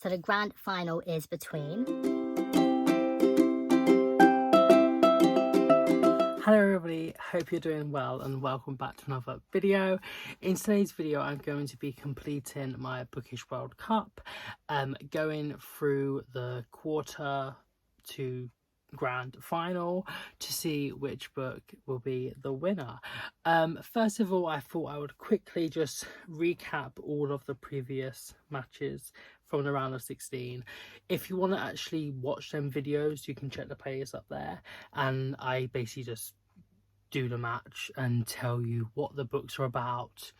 So the grand final is between... Hello everybody, hope you're doing well and welcome back to another video. In today's video I'm going to be completing my Bookish World Cup, going through the quarter to grand final to see which book will be the winner. First of all, I thought I would quickly just recap all of the previous matches from the round of 16. If you want to actually watch them videos, you can check the playlist up there, and I basically just do the match and tell you what the books are about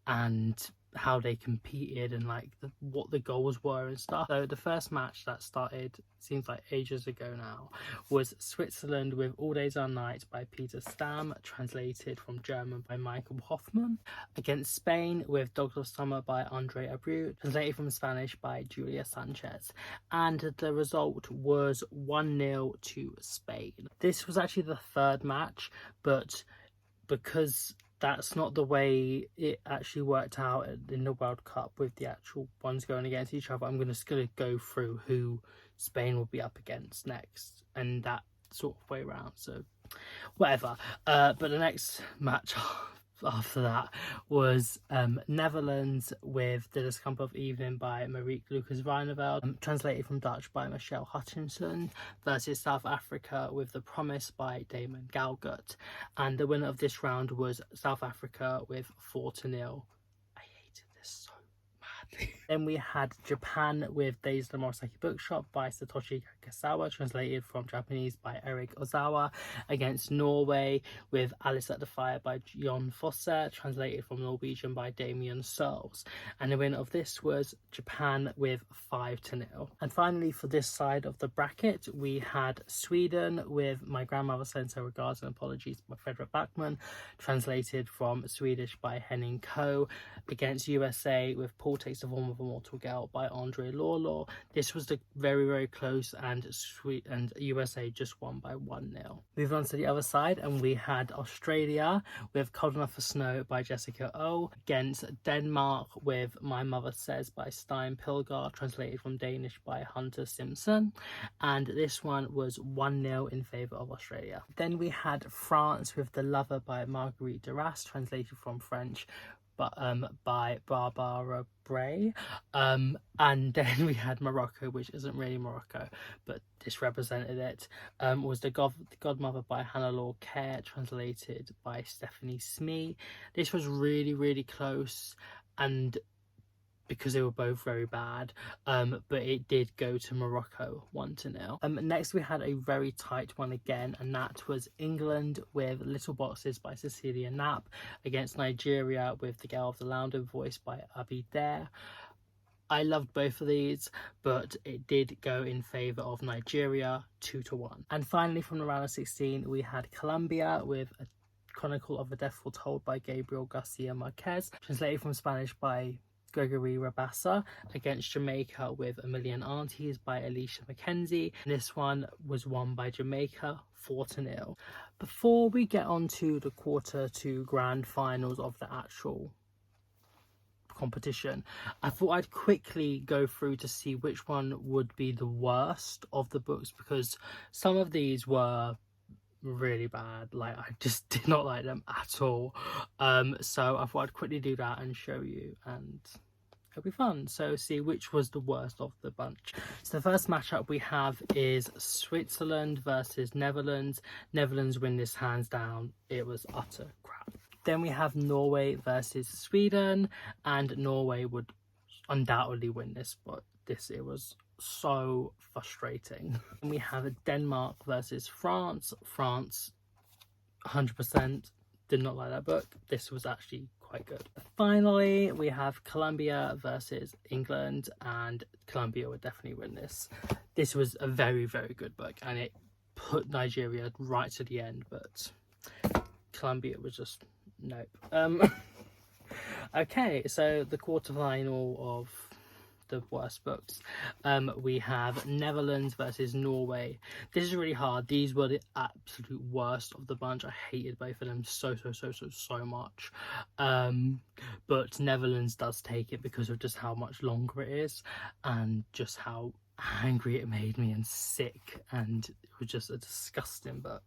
and how they competed and like what the goals were and stuff. So the first match that started, seems like ages ago now, was Switzerland with All Days Are Nights by Peter Stamm, translated from German by Michael Hoffman, against Spain with Dogs of Summer by Andre Abreu, translated from Spanish by Julia Sanchez, and the result was 1-0 to Spain. This was actually the third match, but because that's not the way it actually worked out in the World Cup with the actual ones going against each other, I'm just going to go through who Spain will be up against next and that sort of way around, so whatever. But the next match after that was Netherlands with The Discomfort of Evening by Marieke Lucas-Rijneveld, translated from Dutch by Michelle Hutchinson, versus South Africa with The Promise by Damon Galgut, and the winner of this round was South Africa with 4-0. I hated this so madly. Then we had Japan with Days of the Murasaki Bookshop by Satoshi Kakasawa, translated from Japanese by Eric Ozawa, against Norway with Alice at the Fire by Jon Fosse, translated from Norwegian by Damien Searles, and the winner of this was Japan with 5-0. And finally, for this side of the bracket, we had Sweden with My Grandmother Sends Her Regards and Apologies by Fredrik Backman, translated from Swedish by Henning Koh, against USA with Paul Takes the Form of a Mortal Girl by Andre Lawlaw. This was the very close, and USA just won by 1-0. Moving on to the other side, and we had Australia with Cold Enough for Snow by Jessica O, against Denmark with My Mother Says by Stein Pilgaard, translated from Danish by Hunter Simpson, and this one was 1-0 in favour of Australia. Then we had France with The Lover by Marguerite Duras, translated from French but by Barbara Bray, and then we had Morocco, which isn't really Morocco but this represented it, was The Godmother by Hannah Law Kerr, translated by Stephanie Smee. This was really close, and because they were both very bad, but it did go to Morocco 1-0. Next we had a very tight one again, and that was England with Little Boxes by Cecilia Knapp, against Nigeria with The Girl of the Lounder voiced by Abi Dare. I loved both of these, but it did go in favour of Nigeria 2-1. And finally, from the round of 16, we had Colombia with A Chronicle of a Death Foretold by Gabriel Garcia Marquez, translated from Spanish by Gregory Rabassa, against Jamaica with A Million Aunties by Alicia Mackenzie. This one was won by Jamaica 4-0. Before we get on to the quarter to grand finals of the actual competition, I thought I'd quickly go through to see which one would be the worst of the books, because some of these were really bad. Like, I just did not like them at all, so I thought I'd quickly do that and show you, and it'll be fun. So see which was the worst of the bunch. So the first matchup we have is Switzerland versus Netherlands. Netherlands win this hands down. It was utter crap. Then we have Norway versus Sweden, and Norway would undoubtedly win this, but it was so frustrating. And we have Denmark versus France. France 100% did not like that book. This was actually quite good. Finally, we have Colombia versus England, and Colombia would definitely win this. This was a very good book, and it put Nigeria right to the end, but Colombia was just nope. Okay, so the quarterfinal of the worst books. We have Netherlands versus Norway. This is really hard. These were the absolute worst of the bunch. I hated both of them so much. But Netherlands does take it because of just how much longer it is and just how angry it made me and sick, and it was just a disgusting book.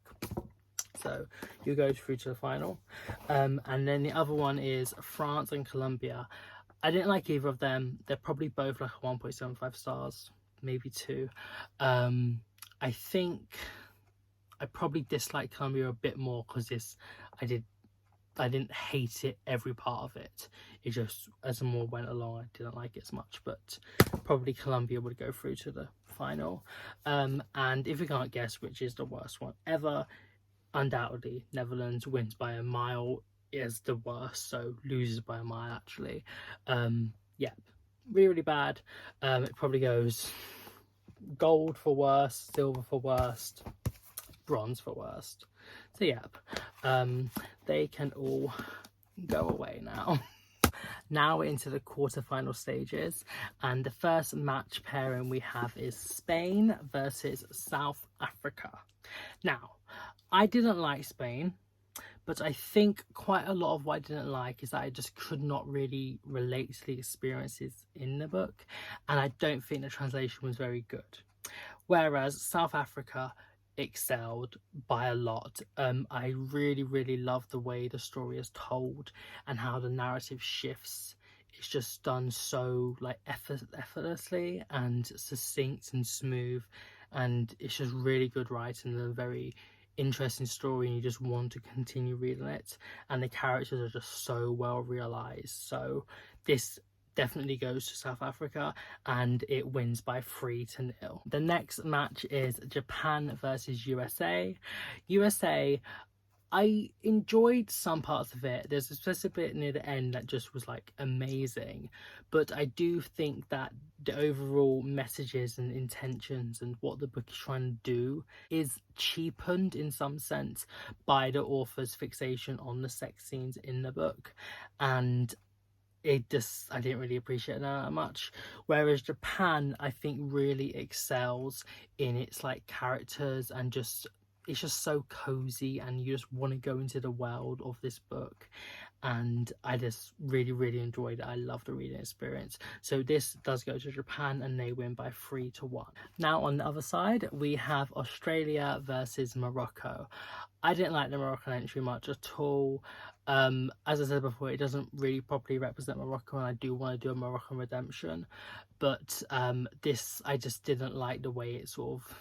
So you go through to the final. And then the other one is France and Colombia. I didn't like either of them. They're probably both like 1.75 stars, maybe 2. I think I probably dislike Colombia a bit more because I didn't hate it, every part of it. It just, as the more went along, I didn't like it as much, but probably Colombia would go through to the final. And if you can't guess which is the worst one ever, undoubtedly Netherlands wins by a mile, is the worst, so loses by a mile actually. Yeah, really bad. It probably goes gold for worst, silver for worst, bronze for worst. So yeah, they can all go away now. Now into the quarterfinal stages, and the first match pairing we have is Spain versus South Africa. Now, I didn't like Spain, but I think quite a lot of what I didn't like is that I just could not really relate to the experiences in the book, and I don't think the translation was very good. Whereas South Africa excelled by a lot. I really love the way the story is told and how the narrative shifts. It's just done so like effortlessly and succinct and smooth, and it's just really good writing and a very interesting story, and you just want to continue reading it, and the characters are just so well realized. So this definitely goes to South Africa, and it wins by 3-0. The next match is Japan versus USA. USA, I enjoyed some parts of it. There's a specific bit near the end that just was like amazing, but I do think that the overall messages and intentions and what the book is trying to do is cheapened in some sense by the author's fixation on the sex scenes in the book, and I didn't really appreciate that much. Whereas Japan, I think, really excels in its like characters, and just it's just so cozy, and you just want to go into the world of this book, and I just really enjoyed it. I love the reading experience. So this does go to Japan, and they win by 3-1. Now on the other side we have Australia versus Morocco. I didn't like the Moroccan entry much at all. As I said before, it doesn't really properly represent Morocco, and I do want to do a Moroccan redemption, but this, I just didn't like the way it sort of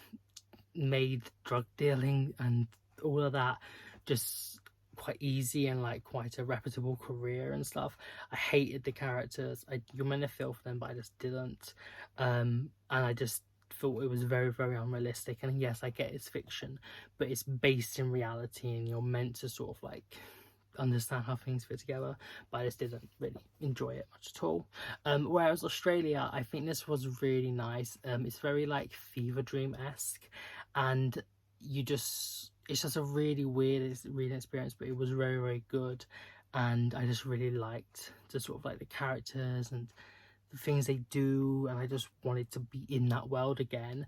made drug dealing and all of that just quite easy and like quite a reputable career and stuff. I hated the characters. You're meant to feel for them, but I just didn't. And I just thought it was very unrealistic. And yes, I get it's fiction, but it's based in reality, and you're meant to sort of like understand how things fit together, but I just didn't really enjoy it much at all. Whereas Australia, I think this was really nice. It's very like fever dream-esque, and it's just a really weird reading experience, but it was very good, and I just really liked the sort of like the characters and the things they do, and I just wanted to be in that world again.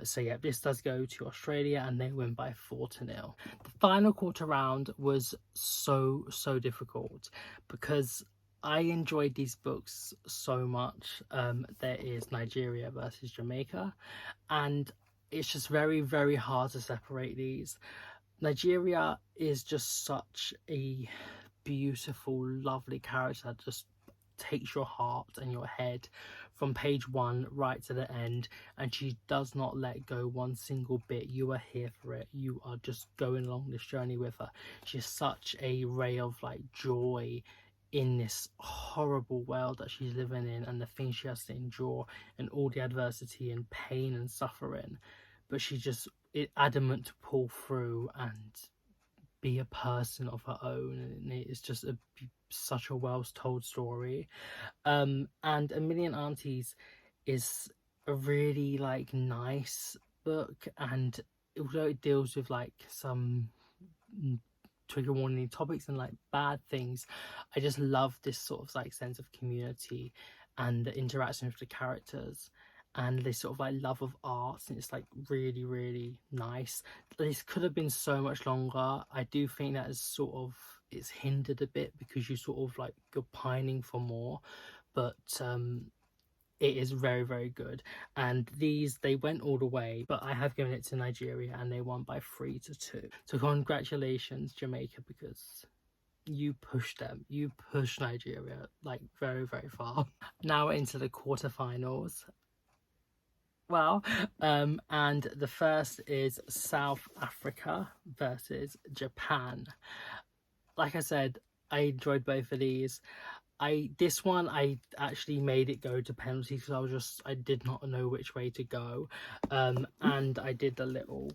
So yeah, this does go to Australia, and they win by 4-0. The final quarter round was so difficult because I enjoyed these books so much. There is Nigeria versus Jamaica, and it's just very hard to separate these. Nigeria is just such a beautiful, lovely character that just takes your heart and your head from page 1 right to the end, and she does not let go one single bit. You are here for it. You are just going along this journey with her. She's such a ray of like joy in this horrible world that she's living in, and the things she has to endure, and all the adversity and pain and suffering, but she's just adamant to pull through and be a person of her own, and it's just such a well told story. And A Million Aunties is a really like nice book, and although it deals with like some trigger warning topics and like bad things, I just love this sort of like sense of community and the interaction with the characters and this sort of like love of art, and it's like really, really nice. This could have been so much longer. I do think that is sort of, it's hindered a bit because you sort of like, you're pining for more, but it is very, very good. And these, they went all the way, but I have given it to Nigeria and they won by 3-2. So congratulations, Jamaica, because you pushed them. You pushed Nigeria like very, very far. Now into the quarterfinals. Well, and the first is South Africa versus Japan. Like I said, I enjoyed both of these. This one I actually made it go to penalties because I did not know which way to go, and I did a little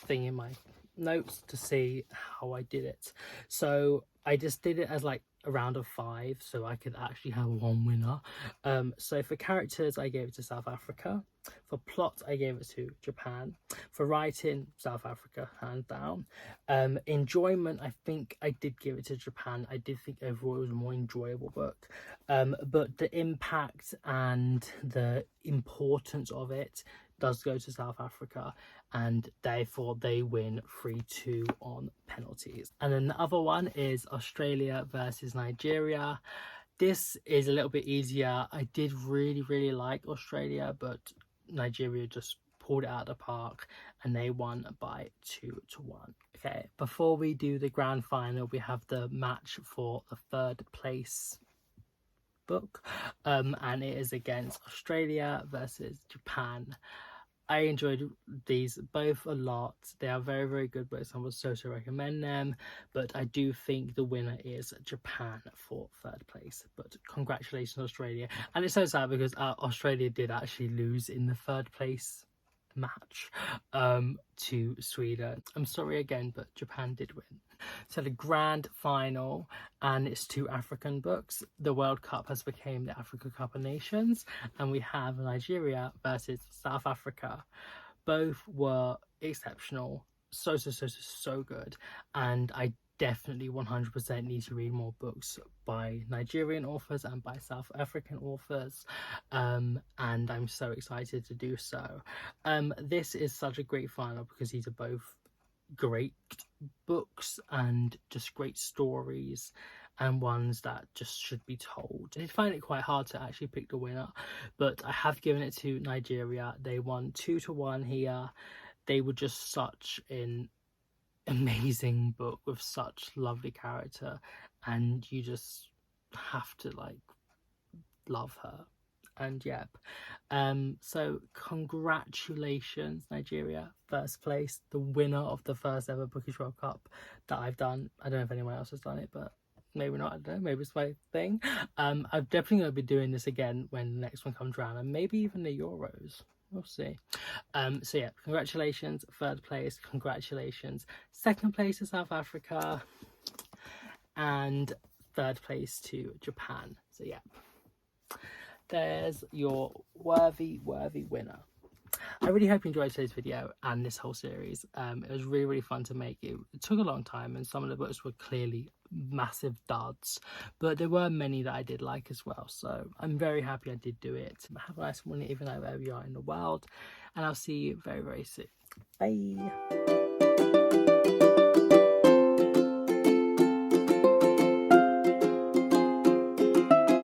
thing in my notes to see how I did it. So I just did it as like a round of 5 so I could actually have one winner. So for characters I gave it to South Africa. For plot I gave it to Japan. For writing, South Africa, hands down. Enjoyment, I think I did give it to Japan. I did think overall it was a more enjoyable book, but the impact and the importance of it does go to South Africa, and therefore they win 3-2 on penalties. And then the other one is Australia versus Nigeria. This is a little bit easier. I did really, really like Australia, but Nigeria just pulled it out of the park and they won by 2-1. Okay, before we do the grand final, we have the match for the 3rd place book, and it is against Australia versus Japan. I enjoyed these both a lot. They are very, very good books. I would so recommend them. But I do think the winner is Japan for 3rd place. But congratulations, Australia. And it's so sad because Australia did actually lose in the 3rd place match to Sweden. I'm sorry again, but Japan did win. So the grand final, and it's 2 African books. The World Cup has become the Africa Cup of Nations, and we have Nigeria versus South Africa. Both were exceptional, so good, and I definitely 100% need to read more books by Nigerian authors and by South African authors, and I'm so excited to do so. This is such a great final because these are both great books and just great stories and ones that just should be told. I find it quite hard to actually pick the winner, but I have given it to Nigeria. They won 2-1 here. They were just such an amazing book with such lovely character, and you just have to like love her. And yep, so congratulations, Nigeria, 1st place, the winner of the 1st ever Bookish World Cup that I've done. I don't know if anyone else has done it, but maybe not. I don't know, maybe it's my thing. I'm definitely going to be doing this again when the next one comes around, and maybe even the Euros. We'll see. So yeah, congratulations, 3rd place, congratulations. 2nd place to South Africa, and 3rd place to Japan. So yeah, there's your worthy winner. I really hope you enjoyed today's video and this whole series. It was really, really fun to make. It took a long time, and some of the books were clearly massive duds, but there were many that I did like as well, so I'm very happy I did do it. Have a nice morning, even though wherever you are in the world, and I'll see you very, very soon. Bye.